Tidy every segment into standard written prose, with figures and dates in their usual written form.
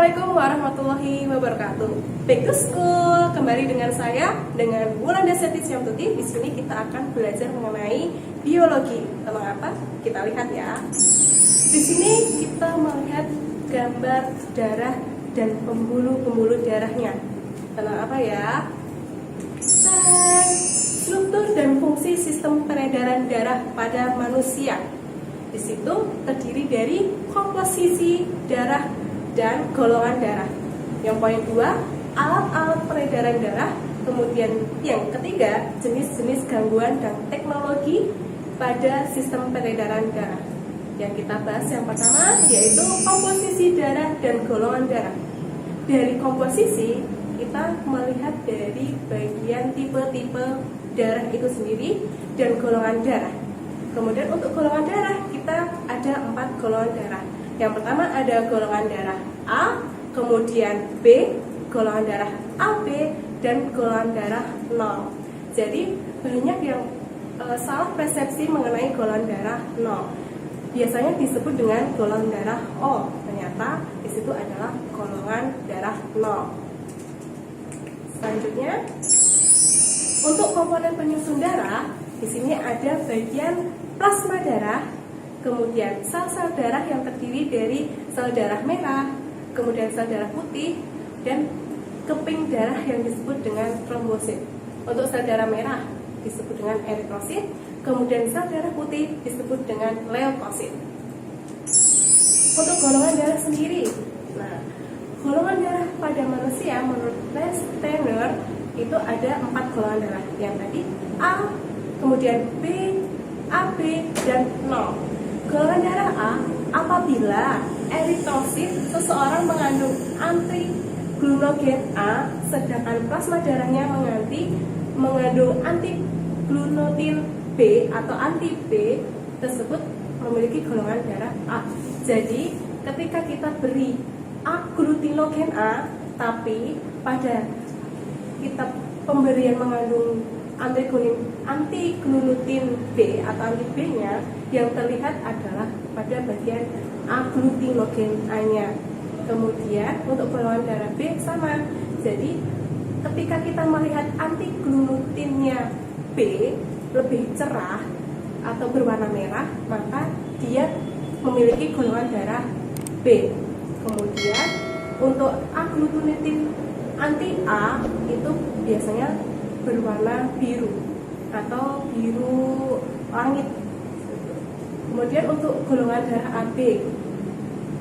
Assalamualaikum warahmatullahi wabarakatuh. Back to school, kembali dengan saya dengan Wulanda Seti Syamtuti. Di sini kita akan belajar mengenai biologi. Tentang apa? Kita lihat ya. Di sini kita melihat gambar darah dan pembuluh-pembuluh darahnya. Tentang apa ya? Struktur dan fungsi sistem peredaran darah pada manusia. Di situ terdiri dari komposisi darah dan golongan darah. Yang poin 2, alat-alat peredaran darah. Kemudian yang ketiga, jenis-jenis gangguan dan teknologi pada sistem peredaran darah. Yang kita bahas yang pertama yaitu komposisi darah dan golongan darah. Dari komposisi kita melihat dari bagian tipe-tipe darah itu sendiri dan golongan darah. Kemudian untuk golongan darah kita ada 4 golongan darah. Yang pertama ada golongan darah A, kemudian B, golongan darah AB, dan golongan darah 0. Jadi banyak yang salah persepsi mengenai golongan darah 0. Biasanya disebut dengan golongan darah O. Ternyata di situ adalah golongan darah 0. Selanjutnya, untuk komponen penyusun darah, di sini ada bagian plasma darah, kemudian sel-sel darah yang terdiri dari sel darah merah, kemudian sel darah putih, dan keping darah yang disebut dengan trombosit. Untuk sel darah merah disebut dengan eritrosit, kemudian sel darah putih disebut dengan leukosit. Untuk golongan darah sendiri, nah, golongan darah pada manusia menurut Les Tanner itu ada 4 golongan darah. Yang tadi A, kemudian B, AB, dan 0. Golongan darah A apabila eritrosit seseorang mengandung antiglucogen A, sedangkan plasma darahnya mengandung antiglucotin B atau anti B, tersebut memiliki golongan darah A. Jadi ketika kita beri agglutinogen A, tapi pada kita pemberian mengandung antiglucotin B atau anti B-nya, yang terlihat adalah pada bagian agglutinogen A-nya. Kemudian untuk golongan darah B sama. Jadi ketika kita melihat antiglucotinnya B lebih cerah atau berwarna merah, maka dia memiliki golongan darah B. Kemudian untuk agglutinotin anti A itu biasanya berwarna biru atau biru langit. Kemudian untuk golongan darah AB,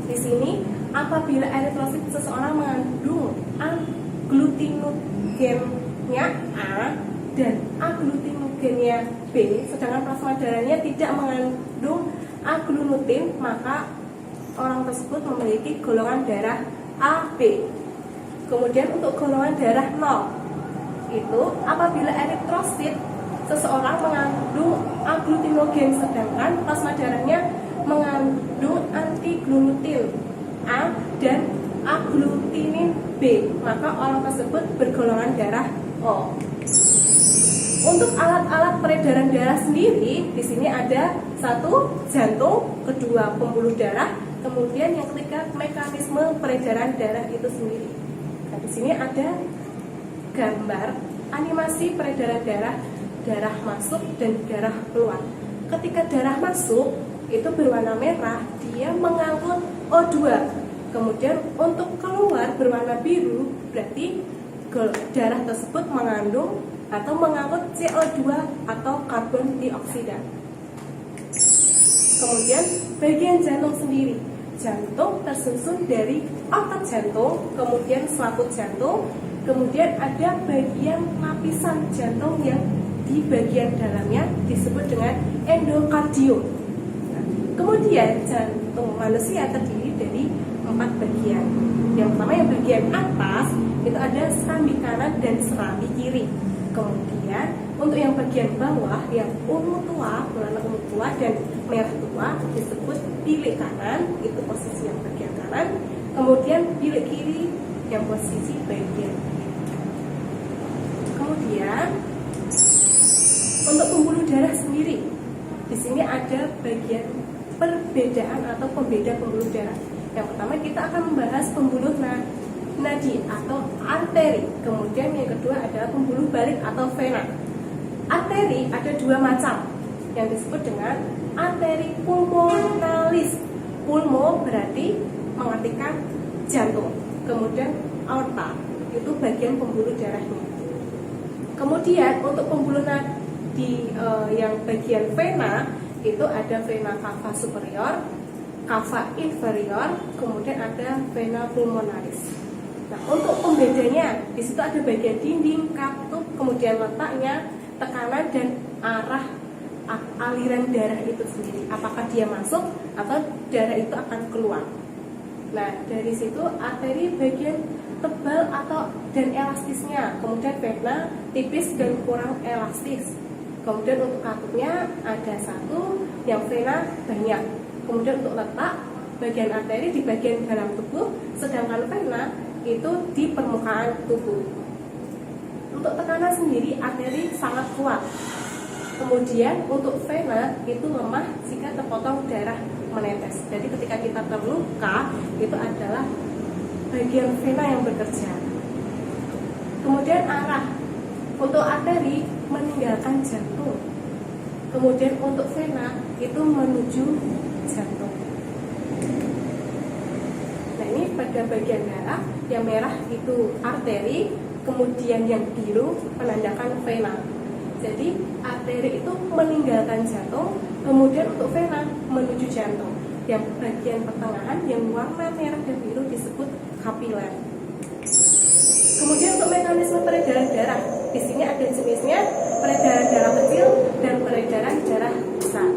di sini apabila eritrosit seseorang mengandung agglutinogennya A dan agglutinogennya B, sedangkan plasma darahnya tidak mengandung agglutinogen, maka orang tersebut memiliki golongan darah AB. Kemudian untuk golongan darah 0 itu apabila eritrosit seseorang mengandung agglutinogen sedangkan plasma darahnya mengandung antiglucotin A dan agglutinin B, maka orang tersebut bergolongan darah O. Untuk alat-alat peredaran darah sendiri, di sini ada 1 jantung, kedua pembuluh darah, kemudian yang ketiga mekanisme peredaran darah itu sendiri. Nah, di sini ada gambar animasi peredaran darah masuk dan darah keluar. Ketika darah masuk itu berwarna merah, dia mengangkut O2. Kemudian untuk keluar berwarna biru, berarti darah tersebut mengandung atau mengangkut CO2 atau karbon dioksida. Kemudian bagian jantung sendiri. Jantung tersusun dari otot jantung, kemudian selaput jantung, kemudian ada bagian lapisan jantung yang di bagian dalamnya disebut dengan endokardium. Nah, kemudian jantung manusia terdiri dari 4 bagian. Yang pertama yang bagian atas itu ada serambi kanan dan serambi kiri. Kemudian untuk yang bagian bawah yang ungu tua, berwarna ungu tua dan merah tua disebut bilik kanan, itu posisi yang bagian kanan. Kemudian bilik kiri yang posisi bagian kiri. Kemudian untuk pembuluh darah sendiri, di sini ada bagian perbedaan atau pembeda pembuluh darah. Yang pertama kita akan membahas pembuluh nadi atau arteri. Kemudian yang kedua adalah pembuluh balik atau vena. Arteri ada dua macam yang disebut dengan arteri pulmonalis. Pulmo berarti mengartikan jantung. Kemudian aorta itu bagian pembuluh darahnya. Kemudian untuk pembuluh nadi yang bagian vena itu ada vena cava superior, cava inferior, kemudian ada vena pulmonalis. Nah, untuk pembedanya di situ ada bagian dinding, katup, kemudian letaknya, tekanan dan arah aliran darah itu sendiri. Apakah dia masuk atau darah itu akan keluar. Nah, dari situ arteri bagian tebal atau dan elastisnya, kemudian vena tipis dan kurang elastis. Kemudian untuk katupnya ada satu, yang vena banyak. Kemudian untuk letak bagian arteri di bagian dalam tubuh, sedangkan vena itu di permukaan tubuh. Untuk tekanan sendiri arteri sangat kuat. Kemudian untuk vena itu lemah jika terpotong darah menetes. Jadi ketika kita terluka itu adalah bagian vena yang bekerja. Kemudian arah untuk arteri meninggalkan jantung. Kemudian untuk vena itu menuju jantung. Nah, ini pada bagian darah yang merah itu arteri, kemudian yang biru menandakan vena. Jadi arteri itu meninggalkan jantung, kemudian untuk vena menuju jantung. Yang bagian pertengahan yang warna merah dan biru disebut kapiler. Kemudian untuk mekanisme peredaran darah, di sini ada jenisnya peredaran darah kecil dan peredaran darah besar.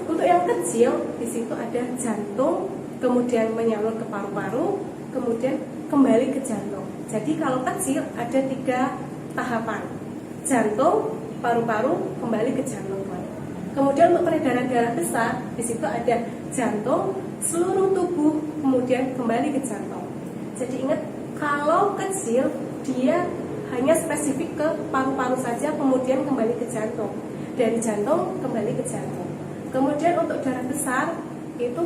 Untuk yang kecil di situ ada jantung, kemudian menyalur ke paru-paru, kemudian kembali ke jantung. Jadi kalau kecil ada 3 tahapan: jantung, paru-paru, kembali ke jantung. Kemudian untuk peredaran darah besar, di situ ada jantung, seluruh tubuh, kemudian kembali ke jantung. Jadi ingat, kalau kecil dia hanya spesifik ke paru-paru saja, kemudian kembali ke jantung. Dari jantung kembali ke jantung. Kemudian untuk darah besar itu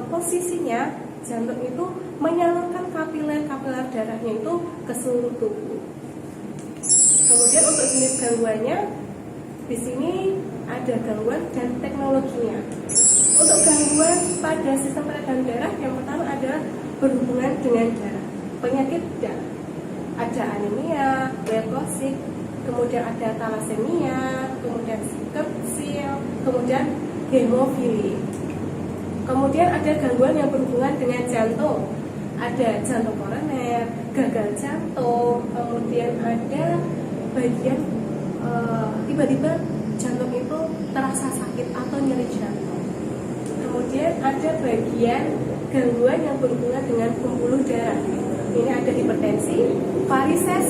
posisinya jantung itu menyalurkan kapiler darahnya itu ke seluruh tubuh. Kemudian untuk jenis gangguannya, di sini ada gangguan dan teknologinya. Untuk gangguan pada sistem peredaran darah, yang pertama adalah berhubungan dengan darah, penyakit darah. Ada anemia, leukosit, kemudian ada thalassemia, kemudian sickle cell, kemudian hemofili. Kemudian ada gangguan yang berhubungan dengan jantung, ada jantung koroner, gagal jantung, kemudian ada bagian tiba-tiba jantung itu terasa sakit atau nyeri jantung. Kemudian ada bagian gangguan yang berhubungan dengan pembuluh darah. Ini ada hipertensi, varises,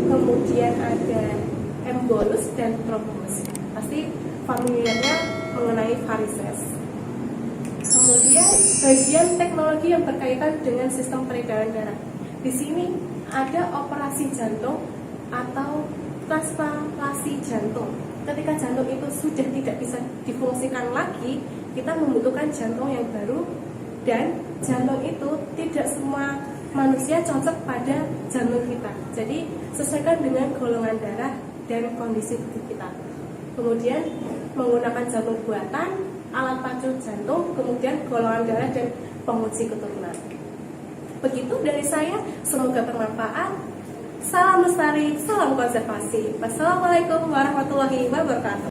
kemudian ada embolus dan trombosis. Pasti familiarnya mengenai varises. Kemudian bagian teknologi yang berkaitan dengan sistem peredaran darah. Di sini ada operasi jantung atau transplantasi jantung. Ketika jantung itu sudah tidak bisa difungsikan lagi, kita membutuhkan jantung yang baru, dan jantung itu tidak semua manusia cocok pada jantung kita. Jadi sesuaikan dengan golongan darah dan kondisi tubuh kita. Kemudian menggunakan jantung buatan, alat pacu jantung, kemudian golongan darah dan penguji keturunan. Begitu dari saya, semoga bermanfaat. Salam lestari, salam konservasi. Wassalamualaikum warahmatullahi wabarakatuh.